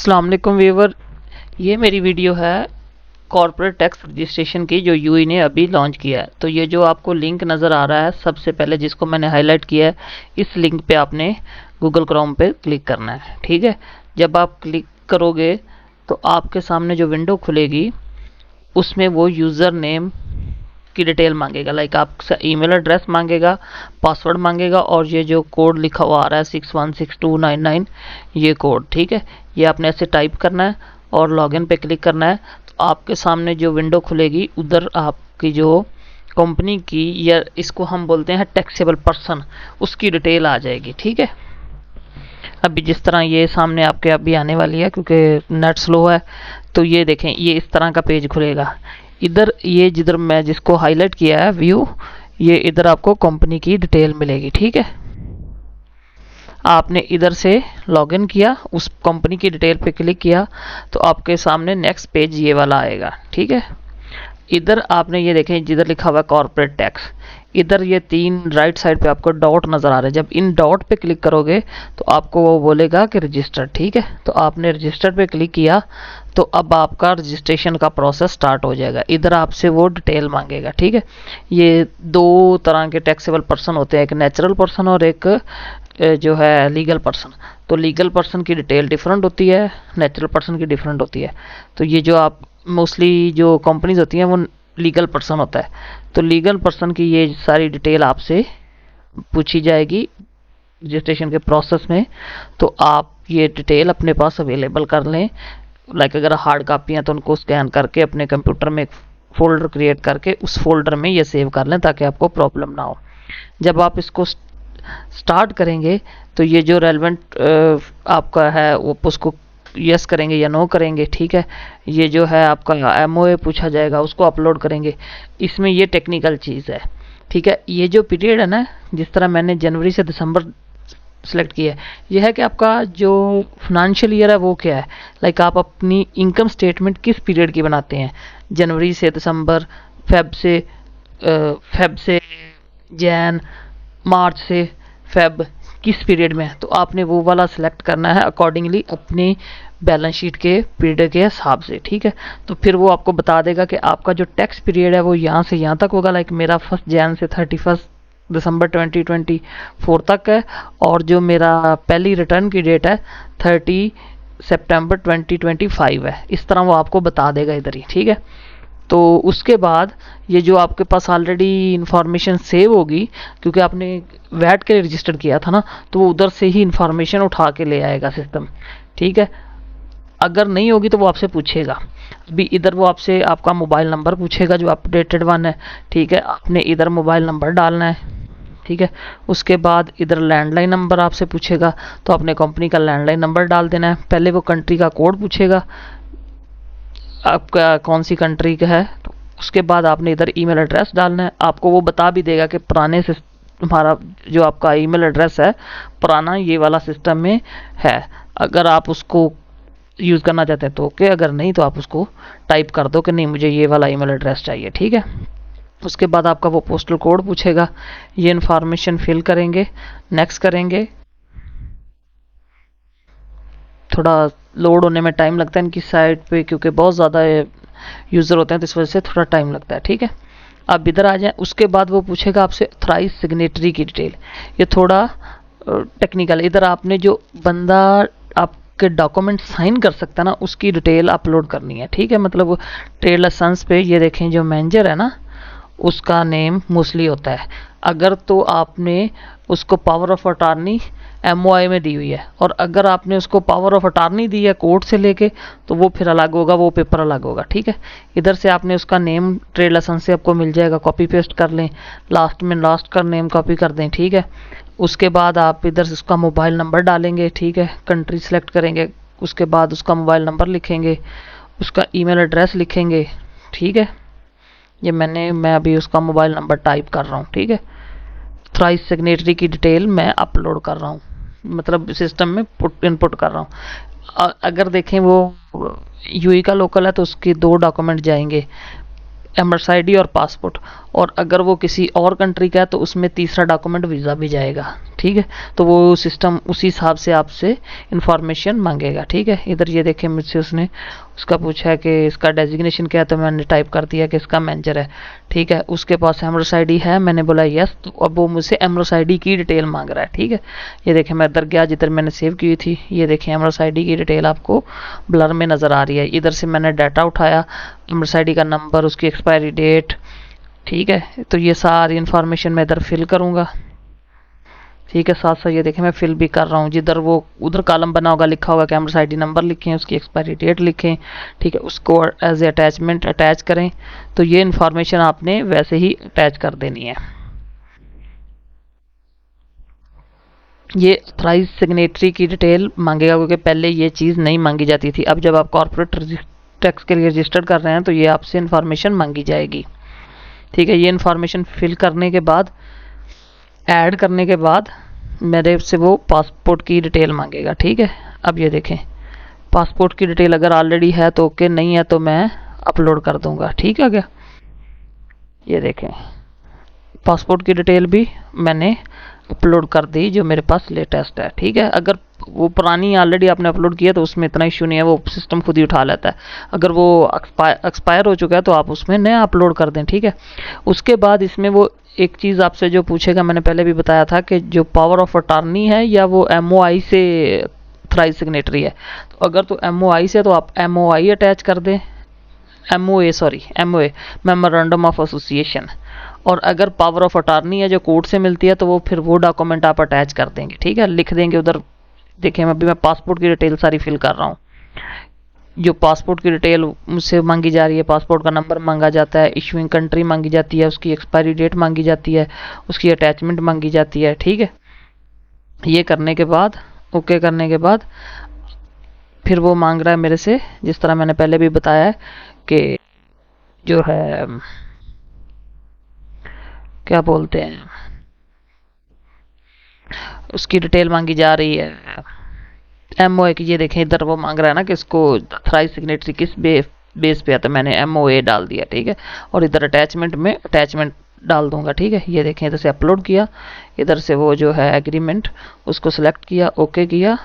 अस्सलाम वालेकुम व्यूअर, ये मेरी वीडियो है कॉर्पोरेट टैक्स रजिस्ट्रेशन की जो यूई ने अभी लॉन्च किया है। तो ये जो आपको लिंक नज़र आ रहा है, सबसे पहले जिसको मैंने हाईलाइट किया है, इस लिंक पे आपने गूगल क्रोम पे क्लिक करना है। ठीक है, जब आप क्लिक करोगे तो आपके सामने जो विंडो खुलेगी उसमें वो यूज़र नेम की डिटेल मांगेगा, लाइक आपका ईमेल एड्रेस मांगेगा, पासवर्ड मांगेगा और ये जो कोड लिखा हुआ आ रहा है 616299 ये कोड। ठीक है, ये आपने ऐसे टाइप करना है और लॉगिन पे क्लिक करना है। तो आपके सामने जो विंडो खुलेगी उधर आपकी जो कंपनी की, या इसको हम बोलते हैं टैक्सेबल पर्सन, उसकी डिटेल आ जाएगी। ठीक है, अभी जिस तरह ये सामने आपके अभी आने वाली है, क्योंकि नेट स्लो है, तो ये देखें ये इस तरह का पेज खुलेगा। इधर ये जिधर मैं जिसको हाईलाइट किया है व्यू, ये इधर आपको कंपनी की डिटेल मिलेगी। ठीक है, आपने इधर से लॉगिन किया, उस कंपनी की डिटेल पे क्लिक किया तो आपके सामने नेक्स्ट पेज ये वाला आएगा। ठीक है, इधर आपने ये देखें जिधर लिखा हुआ है कॉर्पोरेट टैक्स, इधर ये तीन राइट साइड पे आपको डॉट नज़र आ रहे हैं। जब इन डॉट पे क्लिक करोगे तो आपको वो बोलेगा कि रजिस्टर। ठीक है, तो आपने रजिस्टर पे क्लिक किया तो अब आपका रजिस्ट्रेशन का प्रोसेस स्टार्ट हो जाएगा। इधर आपसे वो डिटेल मांगेगा। ठीक है, ये दो तरह के टैक्सेबल पर्सन होते हैं, एक नेचुरल पर्सन और एक जो है लीगल पर्सन। तो लीगल पर्सन की डिटेल डिफरेंट होती है, नेचुरल पर्सन की डिफरेंट होती है। तो ये जो आप मोस्टली जो कंपनीज होती हैं वो लीगल पर्सन होता है, तो लीगल पर्सन की ये सारी डिटेल आपसे पूछी जाएगी रजिस्ट्रेशन के प्रोसेस में। तो आप ये डिटेल अपने पास अवेलेबल कर लें, लाइक अगर हार्ड कापी हैं तो उनको स्कैन करके अपने कंप्यूटर में एक फोल्डर क्रिएट करके उस फोल्डर में ये सेव कर लें ताकि आपको प्रॉब्लम ना हो। जब आप इसको स्टार्ट करेंगे तो ये जो रेलेवेंट आपका है वो उसको यस करेंगे या नो करेंगे। ठीक है, ये जो है आपका एमओए पूछा जाएगा, उसको अपलोड करेंगे। इसमें ये टेक्निकल चीज़ है। ठीक है, ये जो पीरियड है ना, जिस तरह मैंने जनवरी से दिसंबर सेलेक्ट किया है, यह है कि आपका जो फाइनेंशियल ईयर है वो क्या है, लाइक आप अपनी इनकम स्टेटमेंट किस पीरियड की बनाते हैं, जनवरी से दिसंबर, फेब से जैन, मार्च से फेब, किस पीरियड में है, तो आपने वो वाला सिलेक्ट करना है अकॉर्डिंगली अपनी बैलेंस शीट के पीरियड के हिसाब से। ठीक है, तो फिर वो आपको बता देगा कि आपका जो टैक्स पीरियड है वो यहाँ से यहाँ तक होगा, लाइक मेरा 1 जैन से 31 दिसंबर 2024 तक है, और जो मेरा पहली रिटर्न की डेट है 30 सितंबर 2025 है। इस तरह वो आपको बता देगा इधर ही। ठीक है, तो उसके बाद ये जो आपके पास ऑलरेडी इंफॉर्मेशन सेव होगी, क्योंकि आपने वैट के लिए रजिस्टर किया था ना, तो वो उधर से ही इंफॉर्मेशन उठा के ले आएगा सिस्टम। ठीक है, अगर नहीं होगी तो वो आपसे पूछेगा। अभी इधर वो आपसे आपका मोबाइल नंबर पूछेगा जो अपडेटेड वन है। ठीक है, आपने इधर मोबाइल नंबर डालना है। ठीक है, उसके बाद इधर लैंडलाइन नंबर आपसे पूछेगा, तो अपने कंपनी का लैंडलाइन नंबर डाल देना है। पहले वो कंट्री का कोड पूछेगा, आपका कौन सी कंट्री का है, तो उसके बाद आपने इधर ईमेल एड्रेस डालना है। आपको वो बता भी देगा कि पुराने हमारा जो आपका ईमेल एड्रेस है पुराना ये वाला सिस्टम में है। अगर आप उसको यूज़ करना चाहते हैं तो ओके, अगर नहीं तो आप उसको टाइप कर दो कि नहीं मुझे ये वाला ईमेल एड्रेस चाहिए। ठीक है, उसके बाद आपका वो पोस्टल कोड पूछेगा, ये इन्फॉर्मेशन फिल करेंगे, नेक्स्ट करेंगे। थोड़ा लोड होने में टाइम लगता है इनकी साइट पे, क्योंकि बहुत ज़्यादा यूज़र होते हैं तो इस वजह से थोड़ा टाइम लगता है। ठीक है, आप इधर आ जाएं। उसके बाद वो पूछेगा आपसे ऑथराइज सिग्नेटरी की डिटेल, ये थोड़ा टेक्निकल। इधर आपने जो बंदा आपके डॉक्यूमेंट साइन कर सकता है ना, उसकी डिटेल अपलोड करनी है। ठीक है, मतलब ट्रेड लाइसेंस पे ये देखें जो मैनेजर है ना, उसका नेम मोस्टली होता है। अगर तो आपने उसको पावर ऑफ अटॉर्नी एमओआई में दी हुई है, और अगर आपने उसको पावर ऑफ अटॉर्नी दी है कोर्ट से लेके, तो वो फिर अलग होगा, वो पेपर अलग होगा। ठीक है, इधर से आपने उसका नेम ट्रेड लाइसेंस से आपको मिल जाएगा, कॉपी पेस्ट कर लें, लास्ट में लास्ट का नेम कॉपी कर दें। ठीक है, उसके बाद आप इधर से उसका मोबाइल नंबर डालेंगे। ठीक है, कंट्री सेलेक्ट करेंगे, उसके बाद उसका मोबाइल नंबर लिखेंगे, उसका ईमेल एड्रेस लिखेंगे। ठीक है, ये मैं अभी उसका मोबाइल नंबर टाइप कर रहा हूँ। ठीक है, थ्राइस सिग्नेटरी की डिटेल मैं अपलोड कर रहा हूँ, मतलब सिस्टम में इनपुट कर रहा हूँ। अगर देखें वो यूई का लोकल है तो उसके 2 डॉक्यूमेंट जाएंगे, एमर्स आईडी और पासपोर्ट, और अगर वो किसी और कंट्री का है तो उसमें तीसरा डॉक्यूमेंट वीज़ा भी जाएगा। ठीक है। तो वो सिस्टम उसी हिसाब से आपसे इंफॉर्मेशन मांगेगा, ठीक है। इधर ये देखें मुझसे उसने उसका पूछा है कि इसका डेजिग्नेशन क्या है, तो मैंने टाइप कर दिया कि इसका मैनेजर है, ठीक है। उसके पास एमरोस आईडी है, मैंने बोला यस, तो अब वो मुझसे एमरोस आईडी की डिटेल मांग रहा है, ठीक है। ये देखें मैं इधर गया जिधर मैंने सेव की थी, ये देखें एमरोस आईडी की डिटेल आपको ब्लर में नज़र आ रही है। इधर से मैंने डाटा उठाया, एमरोस आईडी का नंबर, उसकी एक्सपायरी डेट, ठीक है। तो ये सारी इन्फॉर्मेशन मैं इधर फिल करूँगा, ठीक है। साथ साथ ये देखें मैं फिल भी कर रहा हूँ, जिधर वो उधर कॉलम बना होगा लिखा होगा कैमरा आईडी नंबर लिखें, उसकी एक्सपायरी डेट लिखें, ठीक है। उसको एज ए अटैचमेंट अटैच करें। तो ये इन्फॉर्मेशन आपने वैसे ही अटैच कर देनी है। ये ऑथराइज सिग्नेटरी की डिटेल मांगेगा, क्योंकि पहले ये चीज़ नहीं मांगी जाती थी। अब जब आप कॉर्पोरेट टैक्स के लिए रजिस्टर कर रहे हैं तो ये आपसे इन्फॉर्मेशन मांगी जाएगी, ठीक है। ये इन्फॉर्मेशन फिल करने के बाद, ऐड करने के बाद मेरे से वो पासपोर्ट की डिटेल मांगेगा, ठीक है। अब ये देखें पासपोर्ट की डिटेल अगर ऑलरेडी है तो ओके, नहीं है तो मैं अपलोड कर दूंगा, ठीक है क्या। ये देखें पासपोर्ट की डिटेल भी मैंने अपलोड कर दी जो मेरे पास लेटेस्ट है, ठीक है। अगर वो पुरानी ऑलरेडी आपने अपलोड किया तो उसमें इतना इशू नहीं है, वो सिस्टम खुद ही उठा लेता है। अगर वो एक्सपायर हो चुका है तो आप उसमें नया अपलोड कर दें, ठीक है। उसके बाद इसमें वो एक चीज़ आपसे जो पूछेगा, मैंने पहले भी बताया था कि जो पावर ऑफ अटॉर्नी है या वो एमओआई से ऑथराइज सिग्नेटरी है। तो अगर तो एमओआई से तो आप एमओआई अटैच कर दें, एमओए मेमोरेंडम ऑफ एसोसिएशन। और अगर पावर ऑफ अटॉर्नी है जो कोर्ट से मिलती है तो वो फिर वो डॉक्यूमेंट आप अटैच कर देंगे, ठीक है। लिख देंगे उधर, देखिए अभी मैं पासपोर्ट की डिटेल सारी फिल कर रहा हूँ। जो पासपोर्ट की डिटेल मुझसे मांगी जा रही है, पासपोर्ट का नंबर मांगा जाता है, इशूइंग कंट्री मांगी जाती है, उसकी एक्सपायरी डेट मांगी जाती है, उसकी अटैचमेंट मांगी जाती है, ठीक है। ये करने के बाद, ओके करने के बाद फिर वो मांग रहा है मेरे से, जिस तरह मैंने पहले भी बताया है कि जो है क्या बोलते हैं, उसकी डिटेल मांगी जा रही है एमओए की। ये देखें इधर वो मांग रहा है ना कि इसको ऑथराइज सिग्नेटरी किस बेस पे है, तो मैंने एमओए डाल दिया, ठीक है। और इधर अटैचमेंट में अटैचमेंट डाल दूंगा, ठीक है। ये देखें इधर से अपलोड किया, इधर से वो जो है एग्रीमेंट उसको सिलेक्ट किया, ओके किया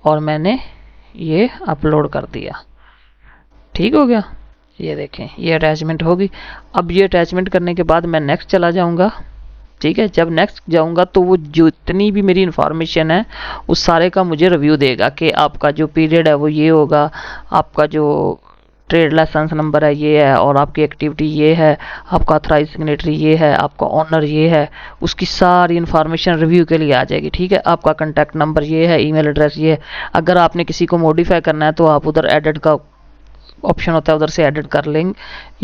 और मैंने ये अपलोड कर दिया, ठीक हो गया। ये देखें ये अटैचमेंट होगी। अब ये अटैचमेंट करने के बाद मैं नेक्स्ट चला जाऊंगा, ठीक है। जब नेक्स्ट जाऊंगा तो वो जितनी भी मेरी इन्फॉर्मेशन है उस सारे का मुझे रिव्यू देगा कि आपका जो पीरियड है वो ये होगा, आपका जो ट्रेड लाइसेंस नंबर है ये है, और आपकी एक्टिविटी ये है, आपका ऑथराइज सिग्नेटरी ये है, आपका ऑनर ये है। उसकी सारी इन्फॉर्मेशन रिव्यू के लिए आ जाएगी, ठीक है। आपका कॉन्टैक्ट नंबर ये है, ईमेल एड्रेस ये है। अगर आपने किसी को मॉडिफाई करना है तो आप उधर एडिट का ऑप्शन होता है, उधर से एडिट कर लेंगे,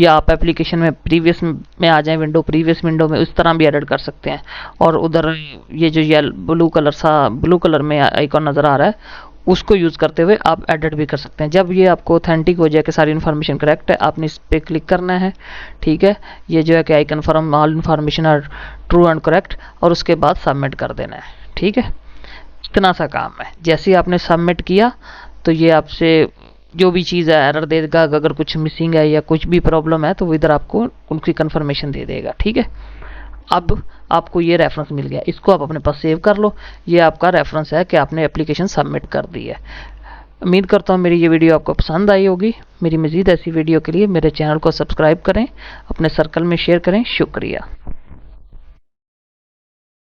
या आप एप्लीकेशन में प्रीवियस में आ जाएं, विंडो प्रीवियस विंडो में उस तरह भी एडिट कर सकते हैं। और उधर ये जो ब्लू कलर में आइकॉन नज़र आ रहा है उसको यूज़ करते हुए आप एडिट भी कर सकते हैं। जब ये आपको ऑथेंटिक हो जाए कि सारी इन्फॉर्मेशन करेक्ट है, आपने इस पर क्लिक करना है, ठीक है। ये जो है कि I confirm all information are true and correct, और उसके बाद सबमिट कर देना है, ठीक है। इतना सा काम है। जैसे ही आपने सबमिट किया तो ये आपसे जो भी चीज़ है एरर दे देगा, अगर कुछ मिसिंग है या कुछ भी प्रॉब्लम है तो वो इधर आपको उनकी कंफर्मेशन दे देगा, ठीक है। अब आपको ये रेफरेंस मिल गया, इसको आप अपने पास सेव कर लो। ये आपका रेफरेंस है कि आपने एप्लीकेशन सबमिट कर दी है। उम्मीद करता हूँ मेरी ये वीडियो आपको पसंद आई होगी। मेरी मज़ीद ऐसी वीडियो के लिए मेरे चैनल को सब्सक्राइब करें, अपने सर्कल में शेयर करें। शुक्रिया।